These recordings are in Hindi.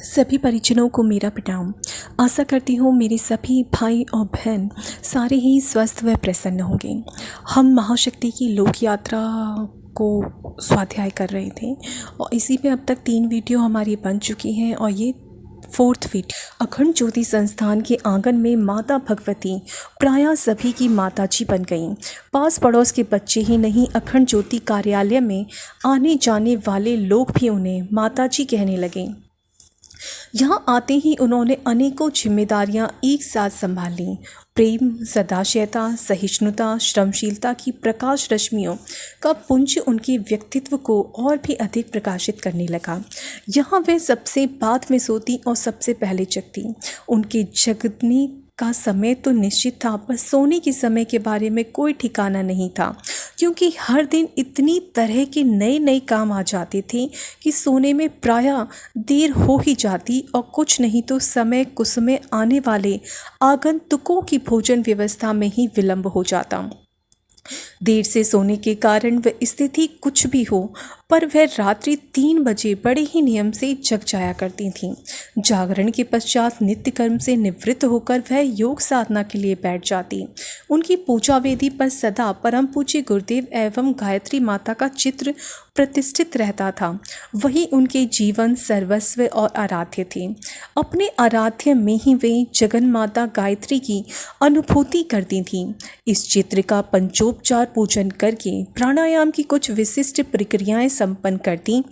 सभी परिजनों को मेरा प्रणाम। आशा करती हूँ मेरे सभी भाई और बहन सारे ही स्वस्थ व प्रसन्न होंगे। हम महाशक्ति की लोक यात्रा को स्वाध्याय कर रहे थे और इसी में अब तक 3 वीडियो हमारी बन चुकी हैं और ये 4th वीडियो। अखंड ज्योति संस्थान के आंगन में माता भगवती प्रायः सभी की माताजी बन गईं। पास पड़ोस के बच्चे ही नहीं, अखंड ज्योति कार्यालय में आने जाने वाले लोग भी उन्हें माताजी कहने लगे। यहाँ आते ही उन्होंने अनेकों जिम्मेदारियां एक साथ संभाल लीं। प्रेम, सदाशयता, सहिष्णुता, श्रमशीलता की प्रकाश रश्मियों का पुंज उनके व्यक्तित्व को और भी अधिक प्रकाशित करने लगा। यहाँ वह सबसे बाद में सोती और सबसे पहले जगती। उनके जगने का समय तो निश्चित था, पर सोने के समय के बारे में कोई ठिकाना नहीं था, क्योंकि हर दिन इतनी तरह के नए नए काम आ जाते थे कि सोने में प्रायः देर हो ही जाती और कुछ नहीं तो समय कुसुमे आने वाले आगंतुकों की भोजन व्यवस्था में ही विलंब हो जाता। देर से सोने के कारण वह स्थिति कुछ भी हो, पर वह रात्रि 3 बजे बड़े ही नियम से जग जाया करती थीं। जागरण के पश्चात नित्य कर्म से निवृत्त होकर वह योग साधना के लिए बैठ जाती। उनकी पूजा वेदी पर सदा परम पूज्य गुरुदेव एवं गायत्री माता का चित्र प्रतिष्ठित रहता था। वही उनके जीवन सर्वस्व और आराध्य थे। अपने आराध्य में ही वे जगन माता गायत्री की अनुभूति करती थीं। इस चित्र का पंचोपचार पूजन करके प्राणायाम की कुछ विशिष्ट प्रक्रियाएं संपन्न करती।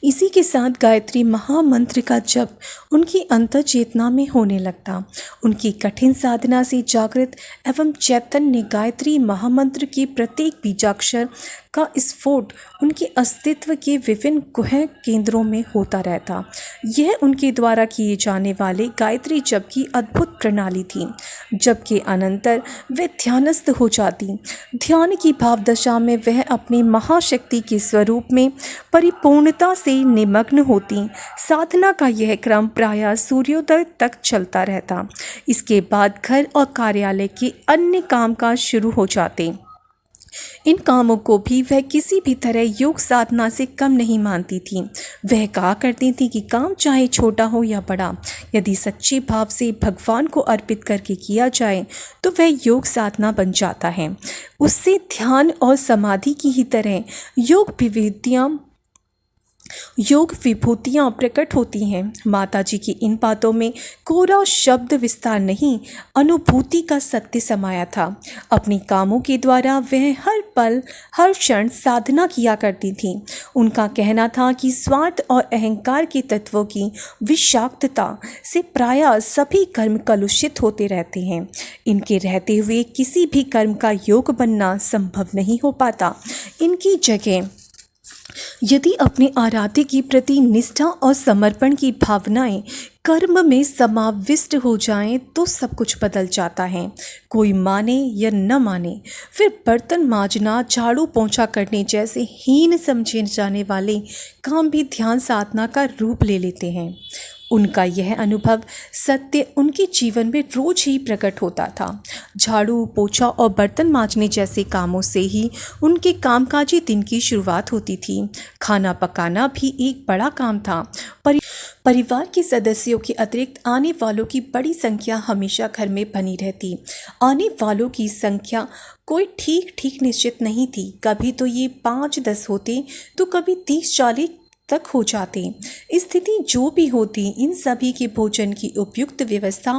इसी के साथ गायत्री महामंत्र का जप उनकी अंतर चेतना में होने लगता। उनकी कठिन साधना से जागृत एवं चैतन्य गायत्री महामंत्र के प्रत्येक बीजाक्षर का स्फोट उनके अस्तित्व के विभिन्न गुह केंद्रों में होता रहता। यह उनके द्वारा किए जाने वाले गायत्री जप की अद्भुत प्रणाली थी। जप के अनंतर वे ध्यानस्थ हो जाती। ध्यान की भाव दशा में वह अपनी महाशक्ति के स्वरूप में परिपूर्णता से निमग्न होती। साधना का यह क्रम प्रायः सूर्योदय तक चलता रहता। इसके बाद घर और कार्यालय के अन्य कामकाज शुरू हो जाते। इन कामों को भी वह किसी भी तरह योग साधना से कम नहीं मानती थी। वह कहा करती थी कि काम चाहे छोटा हो या बड़ा, यदि सच्चे भाव से भगवान को अर्पित करके किया जाए तो वह योग साधना बन जाता है। उससे ध्यान और समाधि की ही तरह योग विभूतियाँ प्रकट होती हैं। माताजी की इन बातों में कोरा शब्द विस्तार नहीं, अनुभूति का सत्य समाया था। अपने कामों के द्वारा वह हर पल हर क्षण साधना किया करती थी। उनका कहना था कि स्वार्थ और अहंकार के तत्वों की विषाक्तता से प्रायः सभी कर्म कलुषित होते रहते हैं। इनके रहते हुए किसी भी कर्म का योग बनना संभव नहीं हो पाता। इनकी जगह यदि अपने आराध्य के प्रति निष्ठा और समर्पण की भावनाएं कर्म में समाविष्ट हो जाएं तो सब कुछ बदल जाता है। कोई माने या न माने, फिर बर्तन मांजना, झाड़ू पोंछा करने जैसे हीन समझे जाने वाले काम भी ध्यान साधना का रूप ले लेते हैं। उनका यह अनुभव सत्य उनके जीवन में रोज ही प्रकट होता था। झाड़ू पोछा और बर्तन मांजने जैसे कामों से ही उनके कामकाजी दिन की शुरुआत होती थी। खाना पकाना भी एक बड़ा काम था। परिवार के सदस्यों के अतिरिक्त आने वालों की बड़ी संख्या हमेशा घर में बनी रहती। आने वालों की संख्या कोई ठीक निश्चित नहीं थी। कभी तो ये 5-10 होते तो कभी 30-40 तक हो जाते। स्थिति जो भी होती, इन सभी के भोजन की उपयुक्त व्यवस्था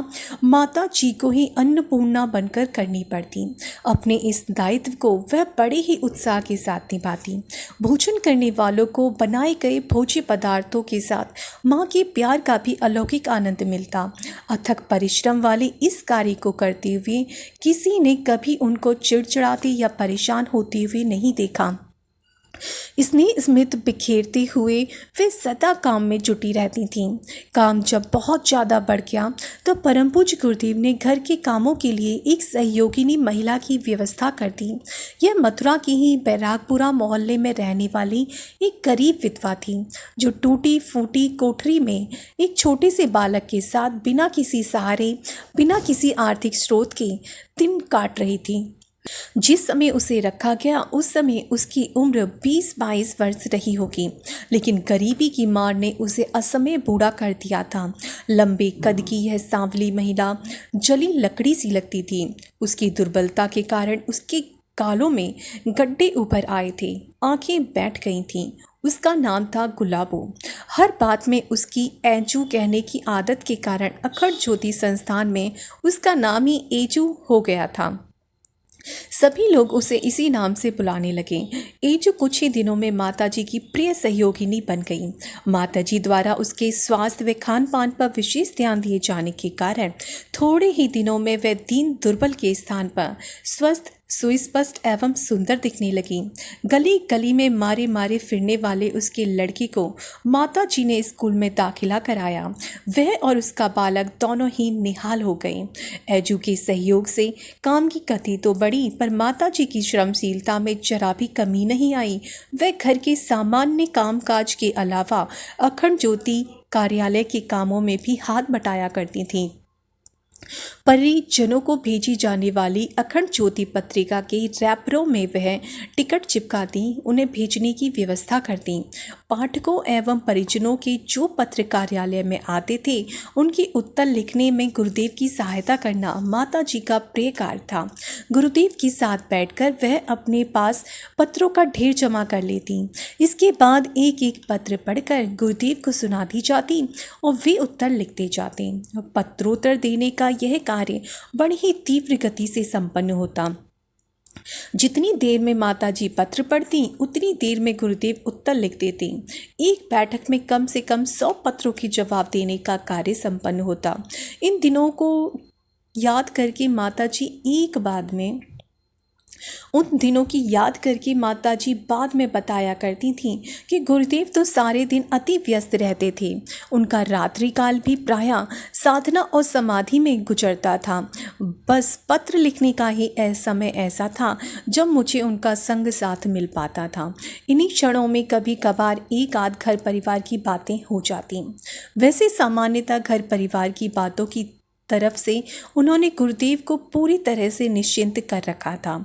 माता जी को ही अन्नपूर्णा बनकर करनी पड़ती। अपने इस दायित्व को वह बड़े ही उत्साह के साथ निभाती। भोजन करने वालों को बनाए गए भोज्य पदार्थों के साथ माँ के प्यार का भी अलौकिक आनंद मिलता। अथक परिश्रम वाले इस कार्य को करते हुए किसी ने कभी उनको चिड़चिड़ाते या परेशान होते हुए नहीं देखा। स्नेह स्मित बिखेरते हुए वे सदा काम में जुटी रहती थीं। काम जब बहुत ज़्यादा बढ़ गया तो परम पूज्य गुरुदेव ने घर के कामों के लिए एक सहयोगिनी महिला की व्यवस्था कर दी। यह मथुरा की ही बैरागपुरा मोहल्ले में रहने वाली एक गरीब विधवा थी, जो टूटी फूटी कोठरी में एक छोटे से बालक के साथ बिना किसी सहारे, बिना किसी आर्थिक स्रोत के दिन काट रही थी। जिस समय उसे रखा गया उस समय उसकी उम्र 20-22 वर्ष रही होगी, लेकिन गरीबी की मार ने उसे असमय बूढ़ा कर दिया था। लंबे कद की यह सांवली महिला जली लकड़ी सी लगती थी। उसकी दुर्बलता के कारण उसके गालों में गड्ढे उभर आए थे, आंखें बैठ गई थीं। उसका नाम था गुलाबो। हर बात में उसकी एजू कहने की आदत के कारण अखंड ज्योति संस्थान में उसका नाम ही एजू हो गया था। सभी लोग उसे इसी नाम से बुलाने लगे। एजू कुछ ही दिनों में माताजी की प्रिय सहयोगिनी बन गई। माताजी द्वारा उसके स्वास्थ्य व खान पान पर विशेष ध्यान दिए जाने के कारण थोड़े ही दिनों में वह दीन दुर्बल के स्थान पर स्वस्थ, सुस्पष्ट एवं सुंदर दिखने लगी। गली गली में मारे मारे फिरने वाले उसके लड़के को माताजी ने स्कूल में दाखिला कराया। वह और उसका बालक दोनों ही निहाल हो गए। एजू के सहयोग से काम की गति तो बढ़ी, पर माताजी की श्रमशीलता में जरा भी कमी नहीं आई। वह घर के सामान्य कामकाज के अलावा अखंड ज्योति कार्यालय के कामों में भी हाथ बटाया करती थी। परिजनों को भेजी जाने वाली अखंड ज्योति पत्रिका के रैपरों में वह टिकट चिपकाती, उन्हें भेजने की व्यवस्था करती। पाठकों एवं परिजनों के जो पत्र कार्यालय में आते थे उनकी उत्तर लिखने में गुरुदेव की सहायता करना माता जी का प्रिय कार्य था। गुरुदेव के साथ बैठकर वह अपने पास पत्रों का ढेर जमा कर लेती। इसके बाद एक एक पत्र पढ़कर गुरुदेव को सुनाती जाती और वे उत्तर लिखते जाते। पत्रोत्तर देने का यह कार्य बड़ी ही तीव्र गति से संपन्न होता। जितनी देर में माताजी पत्र पढ़ती उतनी देर में गुरुदेव उत्तर लिख देते। एक बैठक में कम से कम 100 पत्रों के जवाब देने का कार्य संपन्न होता। इन दिनों को याद करके माताजी उन दिनों की याद करके माताजी बाद में बताया करती थीं कि गुरुदेव तो सारे दिन अति व्यस्त रहते थे। उनका रात्रिकाल भी प्रायः साधना और समाधि में गुजरता था। बस पत्र लिखने का ही समय ऐसा था जब मुझे उनका संग साथ मिल पाता था। इन्हीं क्षणों में कभी कभार एक आध घर परिवार की बातें हो जाती। वैसे सामान्यतः घर परिवार की बातों की तरफ से उन्होंने गुरुदेव को पूरी तरह से निश्चिंत कर रखा था।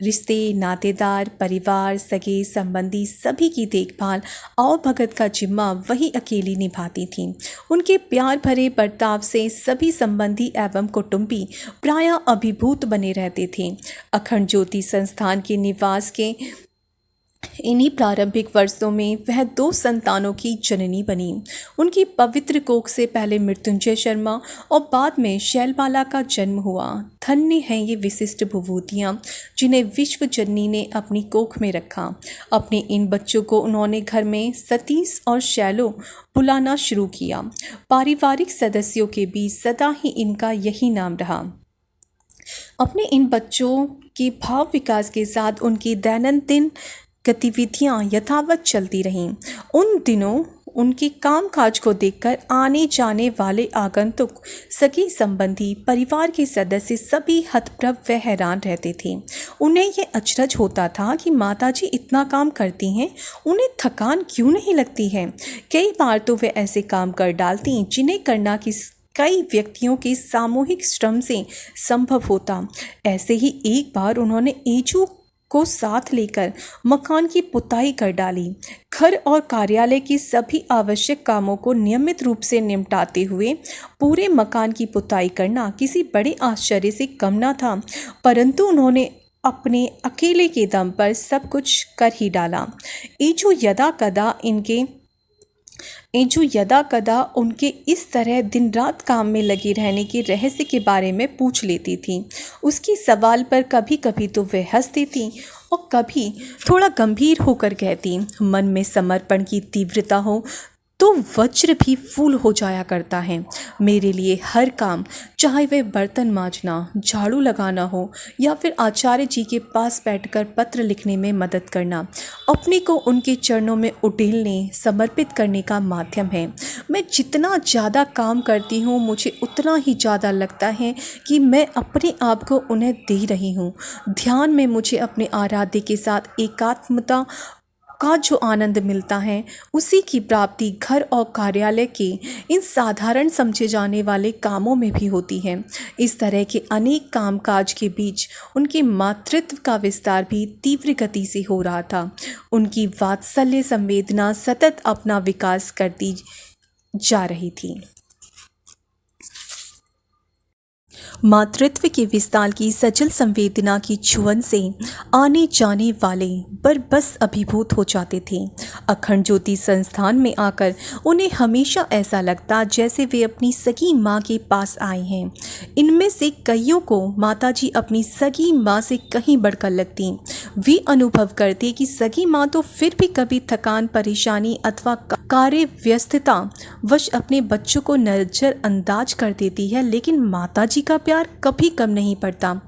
रिश्ते, नातेदार, परिवार, सगे संबंधी सभी की देखभाल और भगत का जिम्मा वही अकेली निभाती थी। उनके प्यार भरे बर्ताव से सभी संबंधी एवं कुटुंबी प्रायः अभिभूत बने रहते थे। अखंड ज्योति संस्थान के निवास के इन्हीं प्रारंभिक वर्षों में वह 2 संतानों की जननी बनी। उनकी पवित्र कोख से पहले मृत्युंजय शर्मा और बाद में शैलबाला का जन्म हुआ। धन्य हैं ये विशिष्ट विभूतियाँ जिन्हें विश्व जननी ने अपनी कोख में रखा। अपने इन बच्चों को उन्होंने घर में सतीश और शैलो बुलाना शुरू किया। पारिवारिक सदस्यों के बीच सदा ही इनका यही नाम रहा। अपने इन बच्चों के भाव विकास के साथ उनकी दैनंदिन गतिविधियां यथावत चलती रहीं। उन दिनों उनके कामकाज को देखकर आने जाने वाले आगंतुक, सगी संबंधी, परिवार के सदस्य सभी हतप्रभ व हैरान रहते थे। उन्हें यह अचरज होता था कि माताजी इतना काम करती हैं, उन्हें थकान क्यों नहीं लगती है। कई बार तो वे ऐसे काम कर डालती जिन्हें करना कई व्यक्तियों के सामूहिक श्रम से संभव होता। ऐसे ही एक बार उन्होंने एजू को साथ लेकर मकान की पुताई कर डाली। घर और कार्यालय के सभी आवश्यक कामों को नियमित रूप से निपटाते हुए पूरे मकान की पुताई करना किसी बड़े आश्चर्य से कम न था, परंतु उन्होंने अपने अकेले के दम पर सब कुछ कर ही डाला। एजू यदा कदा उनके इस तरह दिन रात काम में लगी रहने के रहस्य के बारे में पूछ लेती थी। उसकी सवाल पर कभी कभी तो वह हंस देती और कभी थोड़ा गंभीर होकर कहती। मन में समर्पण की तीव्रता हो तो वज्र भी फूल हो जाया करता है। मेरे लिए हर काम, चाहे वह बर्तन मांजना, झाड़ू लगाना हो या फिर आचार्य जी के पास बैठकर पत्र लिखने में मदद करना, अपने को उनके चरणों में उड़ेलने, समर्पित करने का माध्यम है। मैं जितना ज़्यादा काम करती हूँ मुझे उतना ही ज़्यादा लगता है कि मैं अपने आप को उन्हें दे रही हूँ। ध्यान में मुझे अपने आराध्य के साथ एकात्मता का जो आनंद मिलता है उसी की प्राप्ति घर और कार्यालय के इन साधारण समझे जाने वाले कामों में भी होती है। इस तरह के अनेक कामकाज के बीच उनके मातृत्व का विस्तार भी तीव्र गति से हो रहा था। उनकी वात्सल्य संवेदना सतत अपना विकास करती जा रही थी। मातृत्व के विस्तार की सजल संवेदना की छुअन से आने जाने वाले बस अभिभूत हो जाते थे। अखंड ज्योति संस्थान में आकर उन्हें हमेशा ऐसा लगता जैसे वे अपनी सगी माँ के पास आए हैं। इनमें से कईयों को माताजी अपनी सगी माँ से कहीं बढ़कर लगती। वे अनुभव करते कि सगी माँ तो फिर भी कभी थकान, परेशानी अथवा कार्य व्यस्तता वश अपने बच्चों को नजरअंदाज कर देती है, लेकिन माताजी का प्यार कभी कम नहीं पड़ता।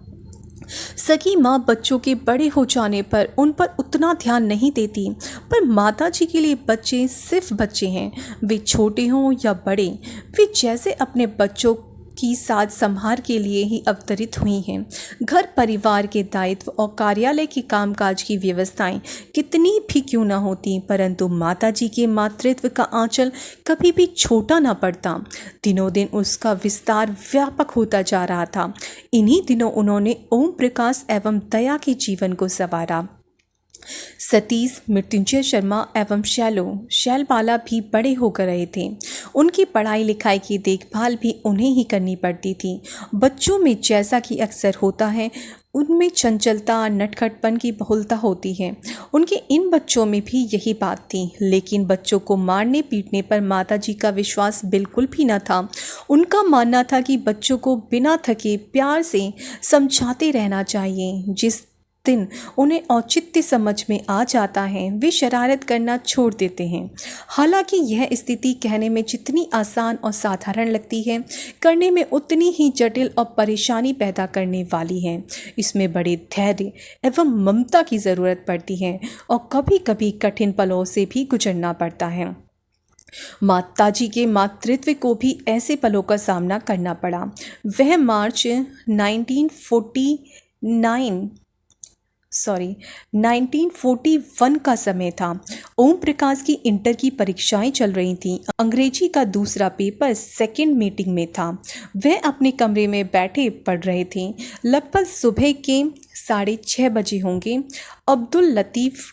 सगी माँ बच्चों के बड़े हो जाने पर उन पर उतना ध्यान नहीं देती, पर माताजी के लिए बच्चे सिर्फ बच्चे हैं। वे छोटे हों या बड़े, वे जैसे अपने बच्चों की साज संभाल के लिए ही अवतरित हुई हैं। घर परिवार के दायित्व और कार्यालय के कामकाज की व्यवस्थाएं कितनी भी क्यों न होती, परंतु माताजी के मातृत्व का आंचल कभी भी छोटा न पड़ता। दिनों दिन उसका विस्तार व्यापक होता जा रहा था। इन्हीं दिनों उन्होंने ओम प्रकाश एवं दया के जीवन को संवारा। सतीश, मृत्युंजय शर्मा एवं शैलबाला भी बड़े होकर रहे थे। उनकी पढ़ाई लिखाई की देखभाल भी उन्हें ही करनी पड़ती थी। बच्चों में जैसा कि अक्सर होता है, उनमें चंचलता, नटखटपन की बहुलता होती है। उनके इन बच्चों में भी यही बात थी, लेकिन बच्चों को मारने पीटने पर माताजी का विश्वास बिल्कुल भी न था। उनका मानना था कि बच्चों को बिना थके प्यार से समझाते रहना चाहिए। जिस दिन उन्हें औचित्य समझ में आ जाता है, वे शरारत करना छोड़ देते हैं। हालांकि यह स्थिति कहने में जितनी आसान और साधारण लगती है, करने में उतनी ही जटिल और परेशानी पैदा करने वाली है। इसमें बड़े धैर्य एवं ममता की ज़रूरत पड़ती है और कभी कभी कठिन पलों से भी गुजरना पड़ता है। माताजी के मातृत्व को भी ऐसे पलों का सामना करना पड़ा। वह मार्च 1941 का समय था। ओम प्रकाश की इंटर की परीक्षाएं चल रही थीं। अंग्रेजी का दूसरा पेपर सेकंड मीटिंग में था। वह अपने कमरे में बैठे पढ़ रहे थे। लगभग सुबह के 6:30 बजे होंगे। अब्दुल लतीफ़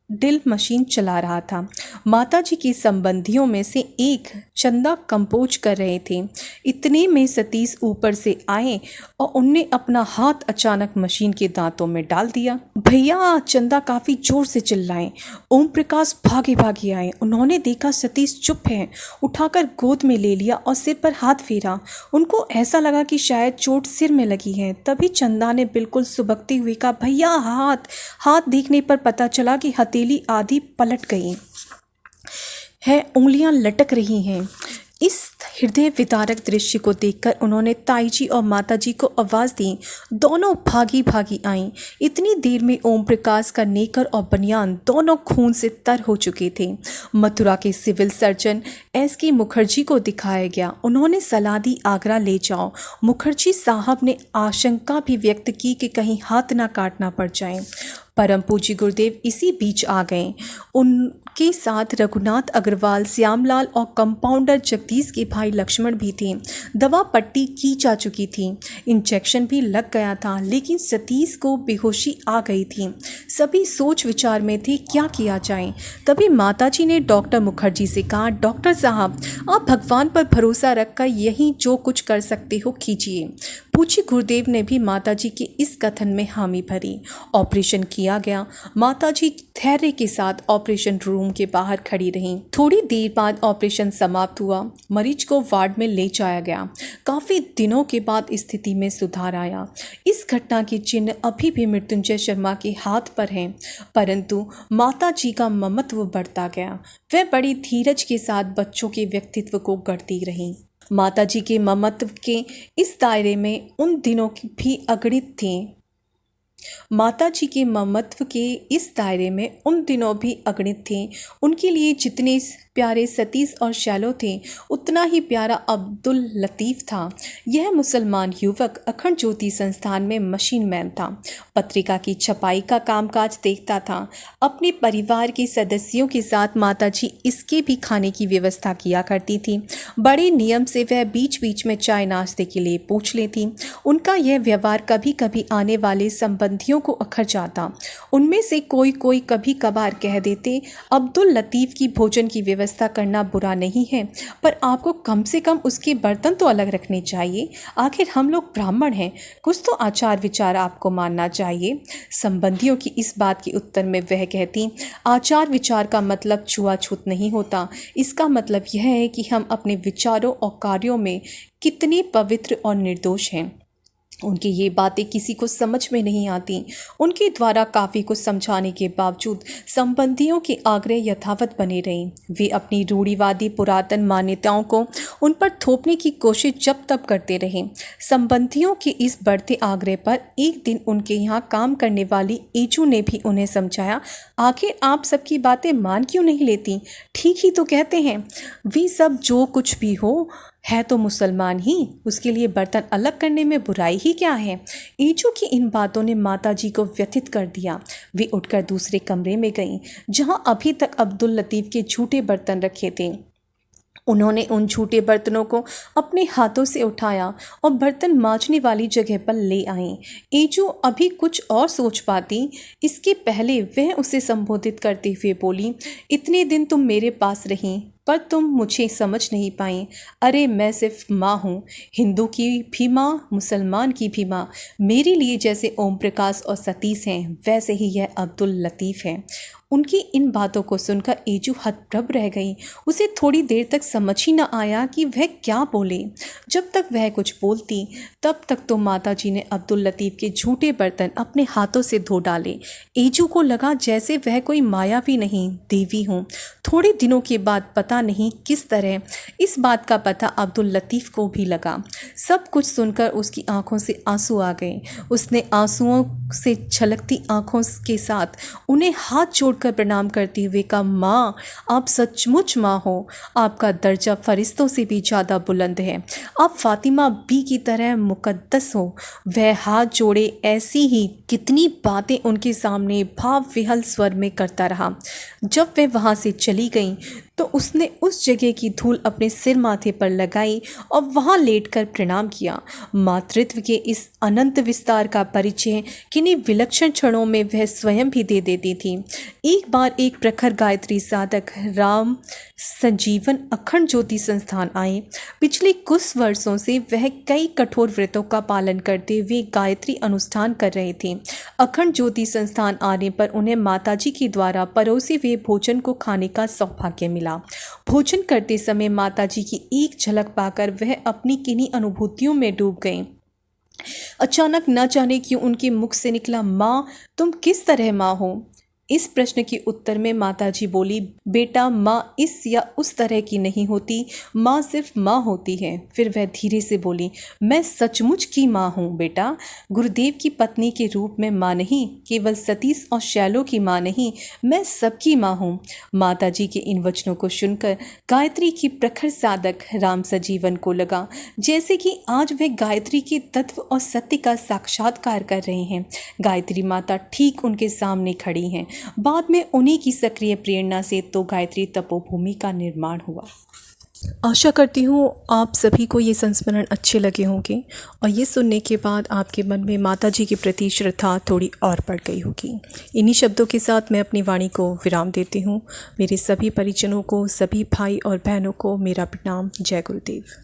ड्रिल मशीन चला रहा था। माताजी के संबंधियों में से एक चंदा कंपोज कर रहे थे। इतने में सतीश ऊपर से आए और उनने अपना हाथ अचानक मशीन के दांतों में डाल दिया। भैया, चंदा काफ़ी जोर से चिल्लाए। ओम प्रकाश भागे भागे आए। उन्होंने देखा सतीश चुप है। उठाकर गोद में ले लिया और सिर पर हाथ फेरा। उनको ऐसा लगा कि शायद चोट सिर में लगी है। तभी चंदा ने बिल्कुल सुबकते हुए कहा, भैया हाथ देखने पर पता चला कि हथेली आधी पलट गई है, उंगलियां लटक रही हैं। इस हृदय विदारक दृश्य को देखकर उन्होंने ताईजी और माताजी को आवाज़ दी। दोनों भागी भागी आईं। इतनी देर में ओम प्रकाश का नेकर और बनियान दोनों खून से तर हो चुके थे। मथुरा के सिविल सर्जन SK मुखर्जी को दिखाया गया। उन्होंने सलाह दी, आगरा ले जाओ। मुखर्जी साहब ने आशंका भी व्यक्त की कि कहीं हाथ ना काटना पड़ जाए। परम पूज्य गुरुदेव इसी बीच आ गए। उनके साथ रघुनाथ अग्रवाल, श्यामलाल और कंपाउंडर जगदीश के भाई लक्ष्मण भी थे। दवा पट्टी की जा चुकी थी, इंजेक्शन भी लग गया था, लेकिन सतीश को बेहोशी आ गई थी। सभी सोच विचार में थे क्या किया जाए। तभी माताजी ने डॉक्टर मुखर्जी से कहा, डॉक्टर साहब, आप भगवान पर भरोसा रखकर यही जो कुछ कर सकते हो कीजिए। पूज्य गुरुदेव ने भी माताजी के इस कथन में हामी भरी। ऑपरेशन किया गया। माताजी धैर्य के साथ ऑपरेशन रूम के बाहर खड़ी रहीं। थोड़ी देर बाद ऑपरेशन समाप्त हुआ। मरीज को वार्ड में ले जाया गया। काफ़ी दिनों के बाद स्थिति में सुधार आया। इस घटना के चिन्ह अभी भी मृत्युंजय शर्मा के हाथ पर हैं, परंतु माताजी का ममत्व बढ़ता गया। वह बड़ी धीरज के साथ बच्चों के व्यक्तित्व को गढ़ती रहीं। माताजी के ममत्व के इस दायरे में उन दिनों भी अगणित थे। माता जी के ममत्व के इस दायरे में उन दिनों भी अगणित थे। उनके लिए जितने प्यारे सतीश और शैलो थे, उतना ही प्यारा अब्दुल लतीफ़ था। यह मुसलमान युवक अखंड ज्योति संस्थान में मशीन मैन था। पत्रिका की छपाई का कामकाज देखता था। अपने परिवार के सदस्यों के साथ माताजी इसके भी खाने की व्यवस्था किया करती थी। बड़े नियम से वह बीच बीच में चाय नाश्ते के लिए पूछ लेती। उनका यह व्यवहार कभी कभी आने वाले संबंधियों को अखर जाता। उनमें से कोई कोई कभी कभार कह देते, अब्दुल लतीफ़ की भोजन की व्यवस्था करना बुरा नहीं है, पर आपको कम से कम उसके बर्तन तो अलग रखने चाहिए। आखिर हम लोग ब्राह्मण हैं, कुछ तो आचार विचार आपको मानना चाहिए। संबंधियों की इस बात के उत्तर में वह कहती, आचार विचार का मतलब छुआछूत नहीं होता। इसका मतलब यह है कि हम अपने विचारों और कार्यों में कितने पवित्र और निर्दोष हैं। उनकी ये बातें किसी को समझ में नहीं आती। उनके द्वारा काफ़ी कुछ समझाने के बावजूद संबंधियों के आग्रह यथावत बने रहे। वे अपनी रूढ़िवादी पुरातन मान्यताओं को उन पर थोपने की कोशिश जब तब करते रहे। संबंधियों के इस बढ़ते आग्रह पर एक दिन उनके यहाँ काम करने वाली ईचू ने भी उन्हें समझाया, आखिर आप सबकी बातें मान क्यों नहीं लेती? ठीक ही तो कहते हैं। वे सब जो कुछ भी हो है तो मुसलमान ही, उसके लिए बर्तन अलग करने में बुराई ही क्या है? ईचू की इन बातों ने माताजी को व्यथित कर दिया। वे उठकर दूसरे कमरे में गईं, जहां अभी तक अब्दुल लतीफ़ के झूठे बर्तन रखे थे। उन्होंने उन झूठे बर्तनों को अपने हाथों से उठाया और बर्तन मांजने वाली जगह पर ले आईं। ईचू अभी कुछ और सोच पाती, इसके पहले वह उसे संबोधित करते हुए बोली, इतने दिन तुम मेरे पास रहीं, पर तुम मुझे समझ नहीं पाई। अरे मैं सिर्फ माँ हूँ, हिंदू की भी माँ, मुसलमान की भी माँ। मेरे लिए जैसे ओम प्रकाश और सतीश हैं, वैसे ही यह अब्दुल लतीफ़ है। उनकी इन बातों को सुनकर ईचू हतप्रभ रह गई। उसे थोड़ी देर तक समझ ही न आया कि वह क्या बोले। जब तक वह कुछ बोलती, तब तक तो माताजी ने अब्दुल लतीफ़ के झूठे बर्तन अपने हाथों से धो डाले। ईचू को लगा जैसे वह कोई मायावी नहीं, देवी हूँ। थोड़े दिनों के बाद पता नहीं किस तरह इस बात का पता अब्दुल लतीफ़ को भी लगा। सब कुछ सुनकर उसकी आंखों से आंसू आ गए। उसने आंसुओं से छलकती आंखों के साथ उन्हें हाथ जोड़कर प्रणाम करते हुए कहा, माँ, आप सचमुच माँ हो। आपका दर्जा फरिश्तों से भी ज़्यादा बुलंद है। आप फातिमा बी की तरह मुकद्दस हो। वह हाथ जोड़े ऐसी ही कितनी बातें उनके सामने भाव विहल स्वर में करता रहा। जब वह वहाँ से चली गई तो उसने उस जगह की धूल अपने सिर माथे पर लगाई और वहाँ लेटकर प्रणाम किया। मातृत्व के इस अनंत विस्तार का परिचय किन्हीं विलक्षण क्षणों में वह स्वयं भी दे देती थी। एक बार एक प्रखर गायत्री साधक राम संजीवन अखंड ज्योति संस्थान आए। पिछले कुछ वर्षों से वह कई कठोर व्रतों का पालन करते हुए गायत्री अनुष्ठान कर रहे थे। अखंड ज्योति संस्थान आने पर उन्हें माताजी के द्वारा परोसे हुए भोजन को खाने का सौभाग्य मिला। भोजन करते समय माताजी की एक झलक पाकर वह अपनी किन्हीं अनुभूतियों में डूब गए। अचानक न जाने क्यों उनके मुख से निकला, माँ, तुम किस तरह माँ हो? इस प्रश्न के उत्तर में माताजी बोली, बेटा, माँ इस या उस तरह की नहीं होती, माँ सिर्फ माँ होती है। फिर वह धीरे से बोली, मैं सचमुच की माँ हूँ बेटा। गुरुदेव की पत्नी के रूप में माँ नहीं, केवल सतीश और शैलो की माँ नहीं, मैं सबकी माँ हूँ। माताजी के इन वचनों को सुनकर गायत्री की प्रखर साधक राम सजीवन को लगा जैसे कि आज वे गायत्री के तत्व और सत्य का साक्षात्कार कर रहे हैं। गायत्री माता ठीक उनके सामने खड़ी हैं। बाद में उन्हीं की सक्रिय प्रेरणा से तो गायत्री तपोभूमि का निर्माण हुआ। आशा करती हूँ आप सभी को ये संस्मरण अच्छे लगे होंगे और ये सुनने के बाद आपके मन में माताजी के प्रति श्रद्धा थोड़ी और बढ़ गई होगी। इन्हीं शब्दों के साथ मैं अपनी वाणी को विराम देती हूँ। मेरे सभी परिजनों को, सभी भाई और बहनों को मेरा प्रणाम। जय गुरुदेव।